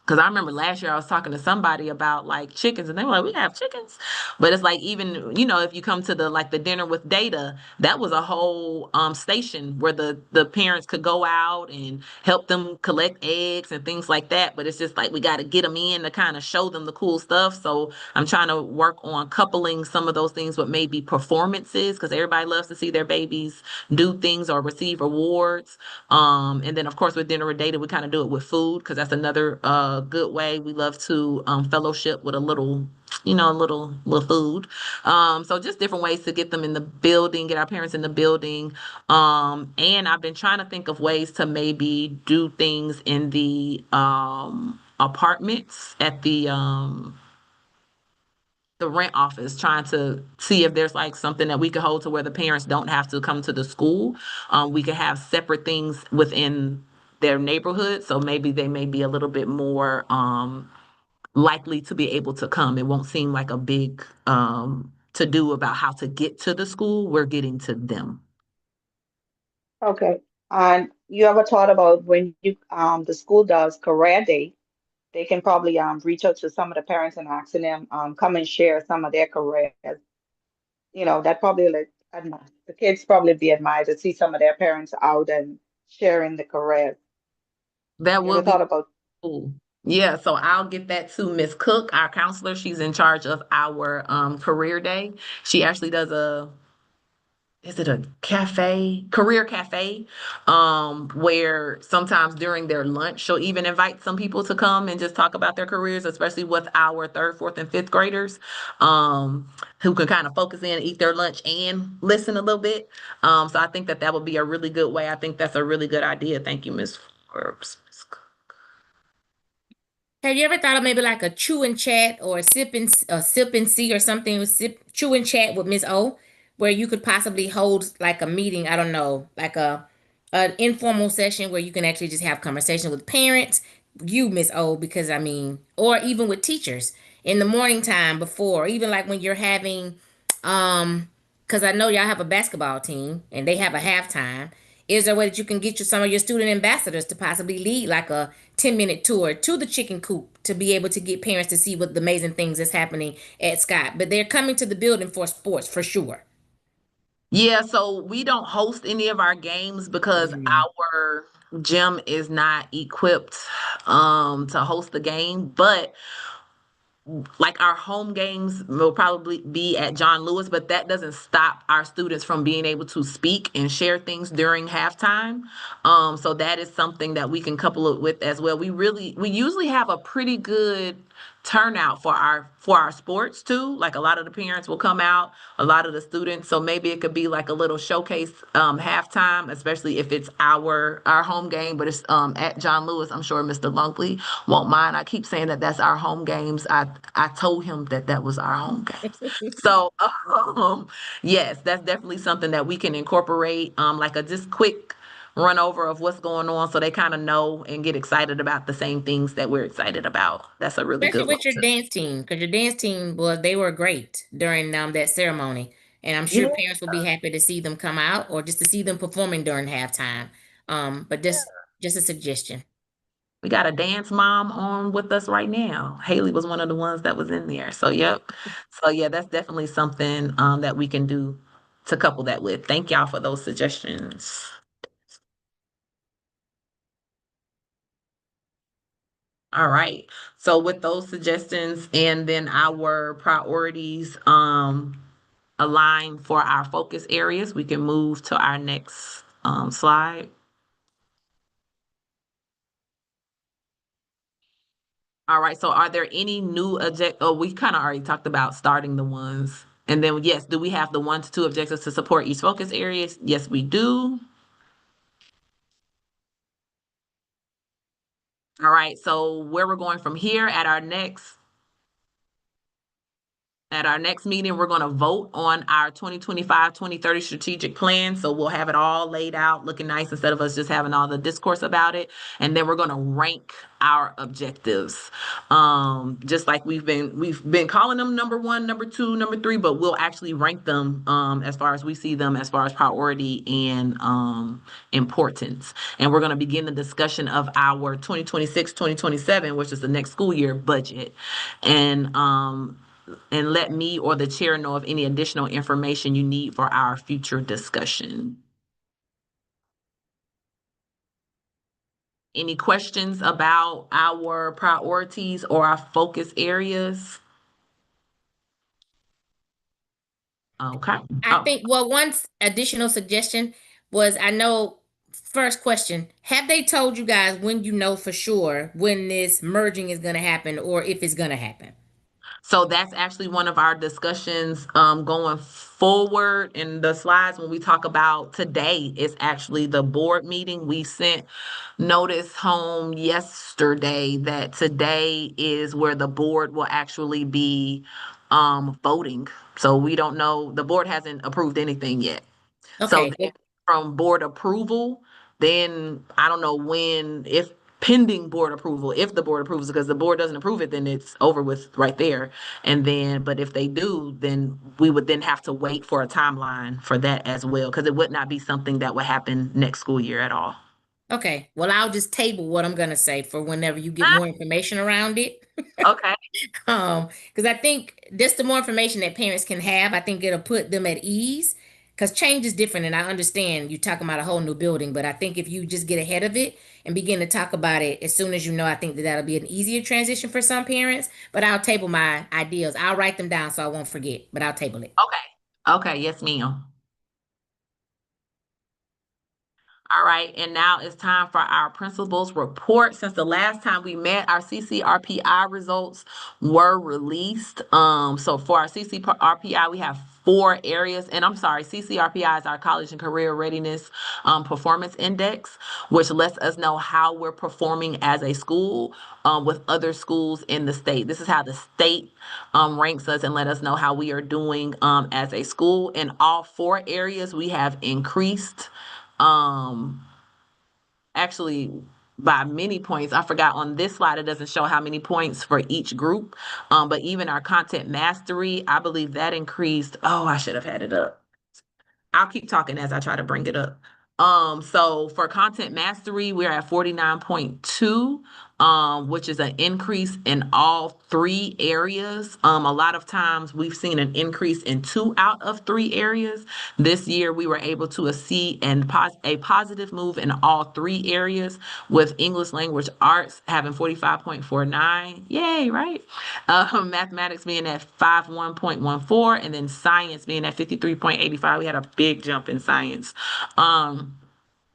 because I remember last year I was talking to somebody about like chickens, and they were like, "We have chickens," but it's like even if you come to the like the dinner with data, that was a whole station where the parents could go out and help them collect eggs and things like that. But it's just like we got to get them in to kind of show them the cool stuff. So I'm trying to work on coupling some of those things with maybe performances, because everybody loves to see their babies do things or receive awards. And then of course with dinner with data, we kind of do it with food, because that's another good way. We love to fellowship with a little, a little food. So just different ways to get them in the building, get our parents in the building. And I've been trying to think of ways to maybe do things in the apartments at the rent office, trying to see if there's like something that we could hold to where the parents don't have to come to the school. We could have separate things within their neighborhood, so maybe they may be a little bit more likely to be able to come. It won't seem like a big to do about how to get to the school. We're getting to them. Okay. And you ever thought about when you the school does career day, they can probably reach out to some of the parents and asking them come and share some of their careers. That probably like the kids probably be admired to see some of their parents out and sharing the careers. That You ever will be thought about cool. Yeah, so I'll get that to Miss Cook, our counselor. She's in charge of our career day. She actually does is it a career cafe, where sometimes during their lunch, she'll even invite some people to come and just talk about their careers, especially with our third, fourth, and fifth graders, who can kind of focus in, eat their lunch, and listen a little bit. So I think that that would be a really good way. I think that's a really good idea. Thank you, Miss Forbes. Have you ever thought of maybe like a chew and chat or a sip and see or something with chew and chat with Miss O, where you could possibly hold like a meeting, I don't know, like a an informal session where you can actually just have conversation with parents, you, Miss O, because I mean, or even with teachers in the morning time before, even like when you're having, because I know y'all have a basketball team and they have a halftime. Is there a way that you can get some of your student ambassadors to possibly lead like a 10-minute tour to the chicken coop to be able to get parents to see what the amazing things that's happening at Scott? But they're coming to the building for sports for sure. Yeah, so we don't host any of our games because Mm. our gym is not equipped to host the game, but like our home games will probably be at John Lewis, but that doesn't stop our students from being able to speak and share things during halftime. So that is something that we can couple it with as well. We usually have a pretty good turnout for our sports too. Like a lot of the parents will come out, a lot of the students. So maybe it could be like a little showcase halftime, especially if it's our home game, but it's at John Lewis. I'm sure Mr. Lunkley won't mind. I keep saying that that's our home games. I told him that that was our home games. So yes, that's definitely something that we can incorporate. Like a just quick run over of what's going on, so they kind of know and get excited about the same things that we're excited about. That's a really Especially good one with your too. dance team, because your dance team they were great during that ceremony, and I'm sure Yeah, parents will be happy to see them come out or just to see them performing during halftime. But just a suggestion. we got a dance mom on with us right now. Haley was one of the ones that was in there. So yep. So yeah, that's definitely something that we can do to couple that with. Thank y'all for those suggestions. All right. So with those suggestions and then our priorities aligned for our focus areas, we can move to our next slide. All right. So are there any new object? Oh, we kind of already talked about starting the ones. And then yes, do we have the 1 to 2 objectives to support each focus areas? Yes, we do. All right. So where we're going from here at our next meeting, we're going to vote on our 2025-2030 strategic plan. So we'll have it all laid out, looking nice instead of us just having all the discourse about it. And then we're going to rank our objectives. Just like we've been calling them number 1, number 2, number 3, but we'll actually rank them as far as we see them as far as priority and importance. And we're going to begin the discussion of our 2026-2027, which is the next school year budget. And let me or the chair know of any additional information you need for our future discussion. Any questions about our priorities or our focus areas? Okay. I think, well, one additional suggestion was I know, first question, have they told you guys when you know for sure when this merging is going to happen or if it's going to happen? So that's actually one of our discussions going forward in the slides when we talk about today is actually the board meeting. We sent notice home yesterday that today is where the board will actually be voting. So we don't know, the board hasn't approved anything yet. So Okay. then from board approval, then I don't know when, if pending board approval, if the board approves, because the board doesn't approve it, then it's over with right there. And then, but if they do, then we would then have to wait for a timeline for that as well, because it would not be something that would happen next school year at all. Okay. Well, I'll just table what I'm going to say for whenever you get more information around it. Okay. Because I think just the more information that parents can have, I think it'll put them at ease. Because change is different, and I understand you talking about a whole new building, but I think if you just get ahead of it and begin to talk about it as soon as you know, I think that'll be an easier transition for some parents. But I'll table my ideas. I'll write them down so I won't forget, but I'll table it. Okay. Okay. Yes, ma'am. All right, and now it's time for our principal's report. Since the last time we met, our CCRPI results were released. So for our CCRPI, we have 4 areas, and I'm sorry, CCRPI is our College and Career Readiness Performance Index, which lets us know how we're performing as a school with other schools in the state. This is how the state ranks us and let us know how we are doing as a school. In all 4 areas, we have increased actually by many points. I forgot on this slide, it doesn't show how many points for each group. But even our content mastery, I believe that increased. Oh, I should have had it up. I'll keep talking as I try to bring it up. So for content mastery, we're at 49.2, which is an increase in all three areas. A lot of times we've seen an increase in 2 out of 3 areas. This year we were able to see a positive move in all 3 areas, with English language arts having 45.49. Yay, right? Mathematics being at 51.14, and then science being at 53.85. We had a big jump in science.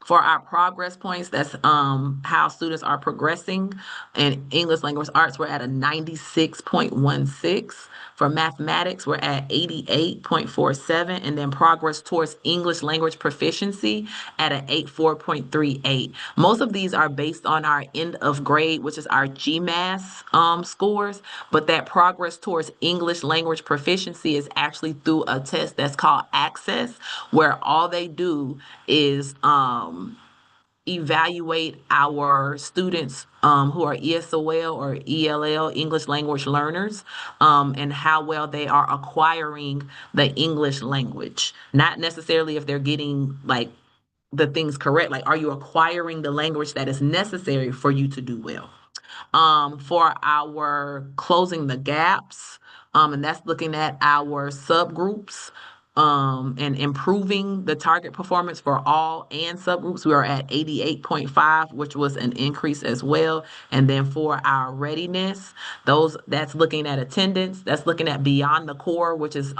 For our progress points, that's how students are progressing. In English language arts, we're at a 96.16. For mathematics, we're at 88.47, and then progress towards English language proficiency at an 84.38. Most of these are based on our end of grade, which is our GMAS scores, but that progress towards English language proficiency is actually through a test that's called Access, where all they do is evaluate our students who are ESOL or ELL, English language learners, and how well they are acquiring the English language. Not necessarily if they're getting like the things correct, like are you acquiring the language that is necessary for you to do well? For our closing the gaps, and that's looking at our subgroups and improving the target performance for all and subgroups. We are at 88.5, which was an increase as well. And then for our readiness, that's looking at attendance, that's looking at beyond the core, which is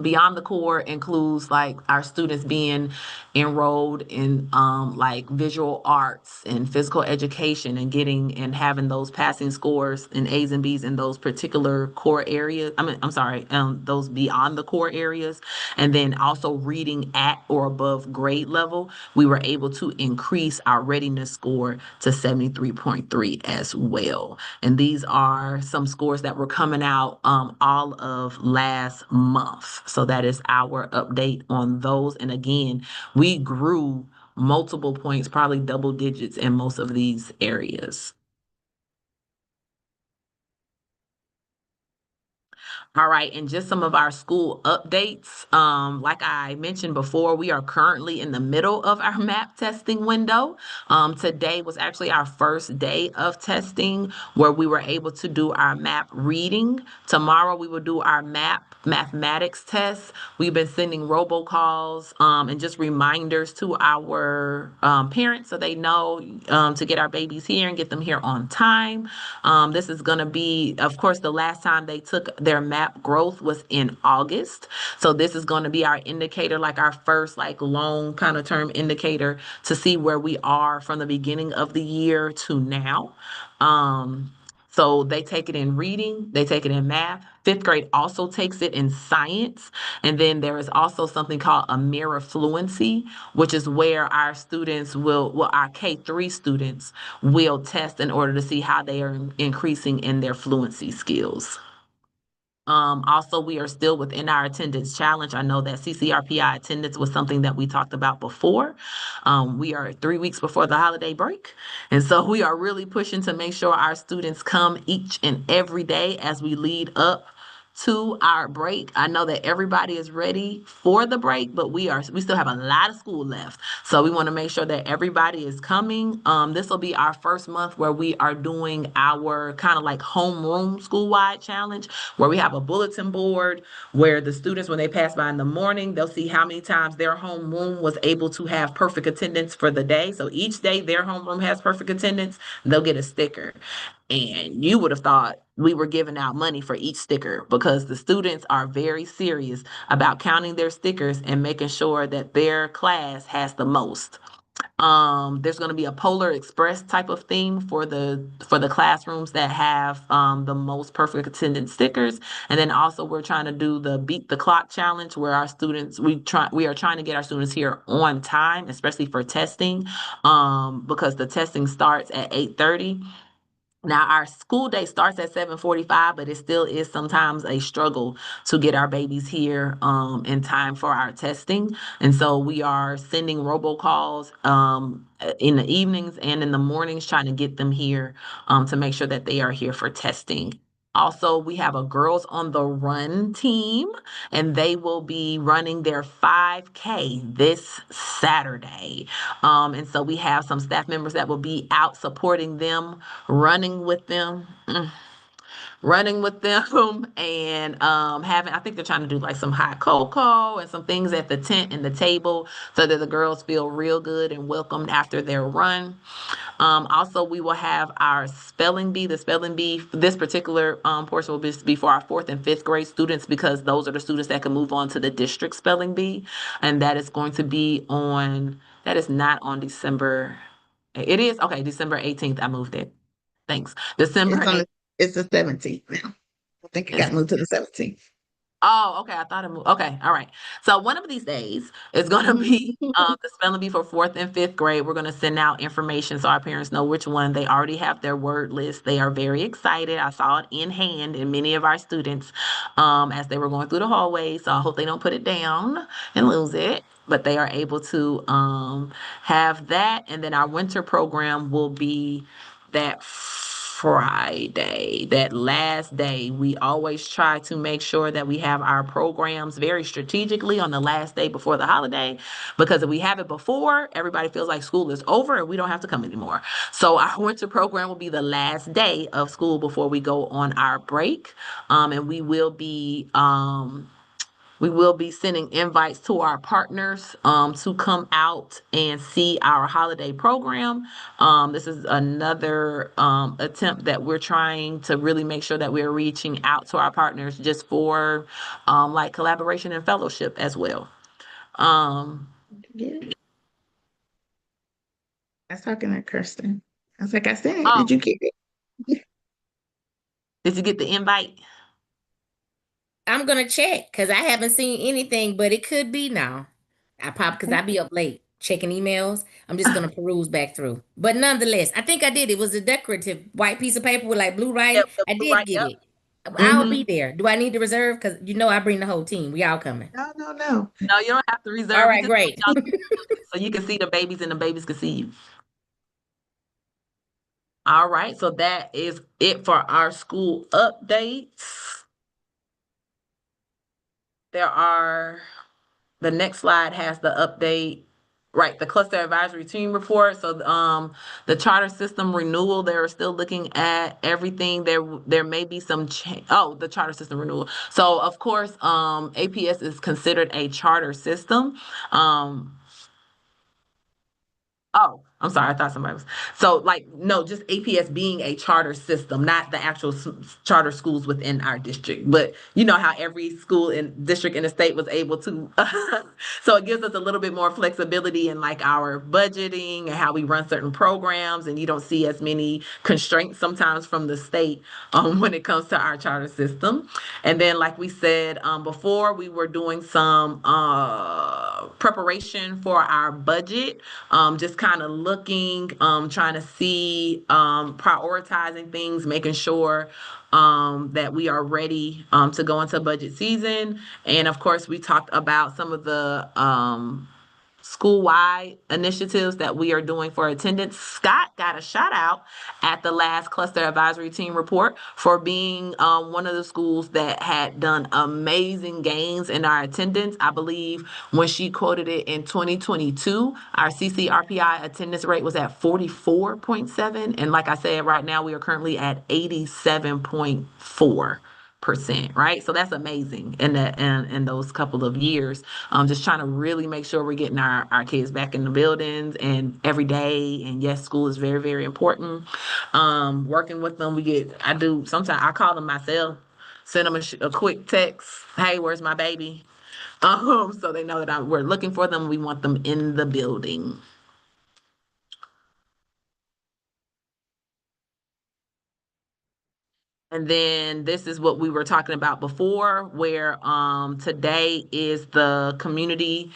beyond the core includes like our students being enrolled in like visual arts and physical education and getting and having those passing scores and A's and B's in those particular core areas. Those beyond the core areas. And then also reading at or above grade level, we were able to increase our readiness score to 73.3 as well. And these are some scores that were coming out all of last month. So that is our update on those. And again, we grew multiple points, probably double digits in most of these areas. All right, and just some of our school updates. Like I mentioned before, we are currently in the middle of our MAP testing window. Today was actually our first day of testing where we were able to do our MAP reading. Tomorrow we will do our MAP mathematics test. We've been sending robocalls and just reminders to our parents so they know to get our babies here and get them here on time. This is going to be, of course, the last time they took their MAP growth was in August. So this is going to be our indicator, like our first like long kind of term indicator to see where we are from the beginning of the year to now. So they take it in reading, they take it in math. 5th grade also takes it in science. And then there is also something called a mirror fluency, which is where our students our K3 students will test in order to see how they are increasing in their fluency skills. Also, we are still within our attendance challenge. I know that CCRPI attendance was something that we talked about before. We are 3 weeks before the holiday break. And so we are really pushing to make sure our students come each and every day as we lead up to our break. I know that everybody is ready for the break, but we still have a lot of school left. So we want to make sure that everybody is coming. This will be our first month where we are doing our kind of like homeroom school-wide challenge, where we have a bulletin board where the students, when they pass by in the morning, they'll see how many times their homeroom was able to have perfect attendance for the day. So each day their homeroom has perfect attendance, they'll get a sticker. And you would have thought we were giving out money for each sticker because the students are very serious about counting their stickers and making sure that their class has the most. There's going to be a Polar Express type of theme for the classrooms that have the most perfect attendance stickers. And then also we're trying to do the Beat the Clock challenge where our students, we are trying to get our students here on time, especially for testing, because the testing starts at 8:30. Now, our school day starts at 7:45, but it still is sometimes a struggle to get our babies here in time for our testing. And so we are sending robocalls in the evenings and in the mornings, trying to get them here to make sure that they are here for testing. Also, we have a Girls on the Run team, and they will be running their 5K this Saturday. And so we have some staff members that will be out supporting them, running with them, running with them, and having, I think they're trying to do like some hot cocoa and some things at the tent and the table so that the girls feel real good and welcomed after their run. Also, we will have our spelling bee. The spelling bee, this particular portion will be for our 4th and 5th grade students, because those are the students that can move on to the district spelling bee. And that is going to be that is not on December. It is, okay, December 18th. I moved it. Thanks. December It's on 8th. it's the 17th now. I think it got moved to the 17th. Oh, okay. I thought it moved. Okay. All right. So one of these days is going to be the spelling bee for 4th and 5th grade. We're going to send out information so our parents know which one. They already have their word list. They are very excited. I saw it in hand in many of our students as they were going through the hallway. So I hope they don't put it down and lose it. But they are able to have that. And then our winter program will be that Friday, that last day. We always try to make sure that we have our programs very strategically on the last day before the holiday, because if we have it before, everybody feels like school is over and we don't have to come anymore. So our winter program will be the last day of school before we go on our break. And we will be sending invites to our partners to come out and see our holiday program. This is another attempt that we're trying to really make sure that we're reaching out to our partners just for like collaboration and fellowship as well. Yeah. I was talking to Kirsten. I was like, I sent it. Oh, Did you get it? did you get the invite? I'm gonna check because I haven't seen anything, but it could be now. Because I be up late checking emails. I'm just gonna peruse back through. But nonetheless, I think I did. It was a decorative white piece of paper with like blue writing. Yep, the I blue did right. get Yep. it. I'll Mm-hmm. be there. Do I need to reserve? Because I bring the whole team. We all coming. No, no, no. No, you don't have to All reserve. We right, just want great. y'all so you can see the babies and the babies can see you. All right, so that is it for our school updates. The next slide has the update, right, the cluster advisory team report. So the charter system renewal, they're still looking at everything. There may be some the charter system renewal. So of course, APS is considered a charter system. Oh, I'm sorry. I thought somebody was. So, like, no, just APS being a charter system, not the actual charter schools within our district. But you know how every school in district in the state was able to. So it gives us a little bit more flexibility in like our budgeting and how we run certain programs, and you don't see as many constraints sometimes from the state when it comes to our charter system. And then, like we said before, we were doing some preparation for our budget, just kind of looking, trying to see, prioritizing things, making sure that we are ready to go into budget season. And of course, we talked about some of the school-wide initiatives that we are doing for attendance. Scott got a shout out at the last cluster advisory team report for being one of the schools that had done amazing gains in our attendance. I believe when she quoted it in 2022, our CCRPI attendance rate was at 44.7. And like I said, right now we are currently at 87.4%, right? So that's amazing in those couple of years. Just trying to really make sure we're getting our kids back in the buildings and every day. And yes, school is very, very important. Working with them, sometimes I call them myself, send them a quick text. Hey, where's my baby? So they know that we're looking for them. We want them in the building. And then this is what we were talking about before, where today is the community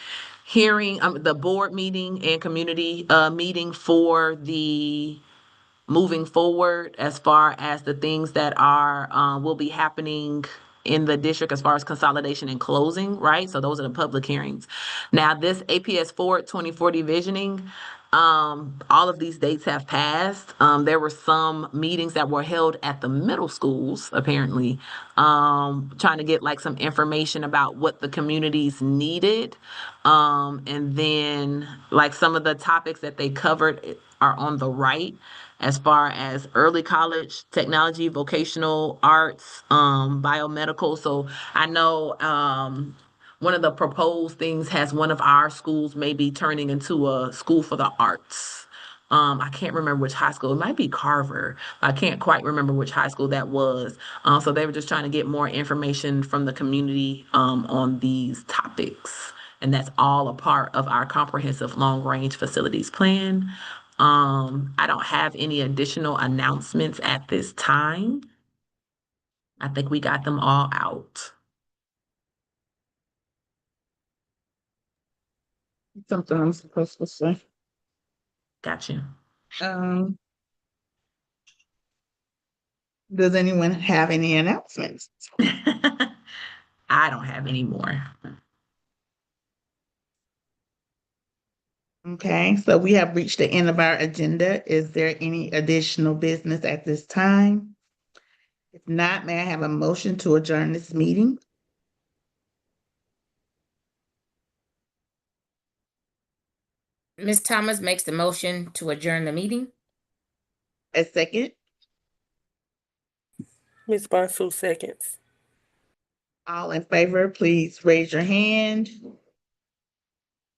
hearing, the board meeting and community meeting for the moving forward as far as the things that are will be happening in the district as far as consolidation and closing, right? So those are the public hearings. Now, this APS Forward 2040 visioning, all of these dates have passed. There were some meetings that were held at the middle schools, apparently, trying to get like some information about what the communities needed. And then like some of the topics that they covered are on the right as far as early college, technology, vocational arts, biomedical. So I know one of the proposed things has one of our schools maybe turning into a school for the arts. I can't remember which high school. It might be Carver. I can't quite remember which high school that was. So they were just trying to get more information from the community on these topics. And that's all a part of our comprehensive long-range facilities plan. I don't have any additional announcements at this time. I think we got them all out. Something I'm supposed to say. Gotcha. Um, does anyone have any announcements? I don't have any more. Okay, so we have reached the end of our agenda. Is there any additional business at this time? If not, may I have a motion to adjourn this meeting? Ms. Thomas makes the motion to adjourn the meeting. A second? Ms. Bonsu seconds. All in favor, please raise your hand.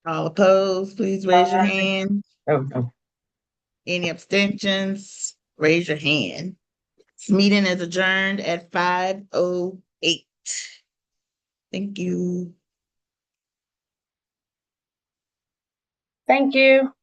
All opposed, please raise your hand. Oh, no. Any abstentions? Raise your hand. This meeting is adjourned at 5:08. Thank you. Thank you.